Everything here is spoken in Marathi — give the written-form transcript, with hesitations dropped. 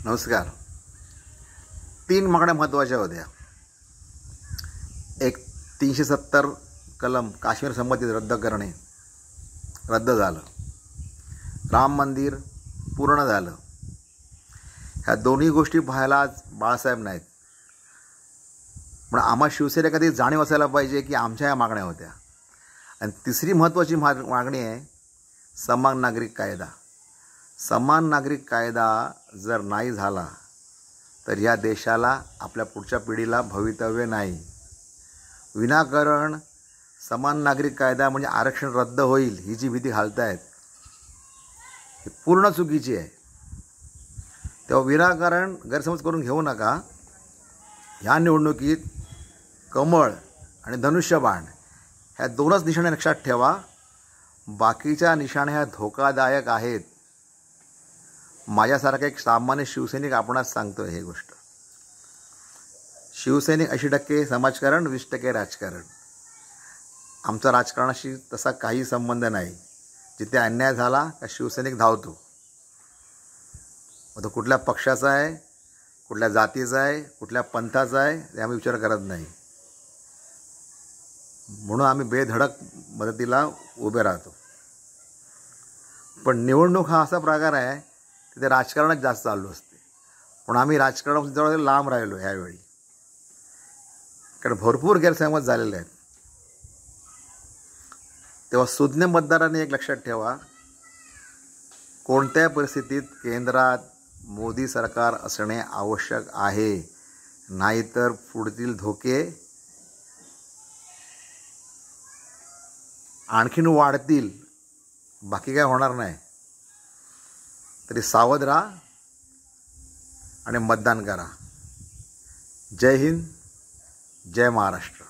नमस्कार. 3 मागण्या महत्त्वाच्या होत्या. एक 370 कलम काश्मीर संमती रद्द करणे रद्द झालं. राम मंदिर पूर्ण झालं. ह्या दोन्ही गोष्टी पाहायला आज बाळासाहेब नाहीत. पण आम्हा शिवसेनेला कधी जाणीव असायला पाहिजे की आमच्या ह्या मागण्या होत्या. आणि तिसरी महत्त्वाची मागणी आहे समान नागरिक कायदा. समान नागरिक कायदा जर नाही झाला तर या देशाला आपल्या पुढच्या पिढीला भवितव्य नाही. विनाकारण समान नागरिक कायदा म्हणजे आरक्षण रद्द होईल ही जी भीती घालतायत ही पूर्ण चुकीची आहे. तेव्हा विनाकारण गैरसमज करून घेऊ नका. ह्या निवडणुकीत कमळ आणि धनुष्यबाण ह्या दोनच निशाणे लक्षात ठेवा. बाकीच्या निशाण्या ह्या धोकादायक आहेत. माझ्यासारखा एक सामान्य शिवसैनिक आपणास सांगतो हे गोष्ट. शिवसैनिक 80% समाजकारण 20% राजकारण. आमचा राजकारणाशी तसा काही संबंध नाही. जिथे अन्याय झाला का शिवसैनिक धावतो. तो कुठल्या पक्षाचा आहे, कुठल्या जातीचा आहे, कुठल्या पंथाचा आहे ते आम्ही विचार करत नाही. म्हणून आम्ही बेधडक मदतीला उभे राहतो. पण निवडणूक हा असा प्रकार आहे तिथे राजकारणात जास्त चालू असते. पण आम्ही राजकारणापासून जवळ लांब राहिलो ह्यावेळी. कारण भरपूर गैरसमज झालेले आहेत. तेव्हा सुज्ञ मतदारांनी एक लक्षात ठेवा, कोणत्या परिस्थितीत केंद्रात मोदी सरकार असणे आवश्यक आहे. नाहीतर पुढील धोके आणखीन वाढतील. बाकी काय होणार नाही. तरी सावध राहा आणि मतदान करा. जय हिंद, जय महाराष्ट्र.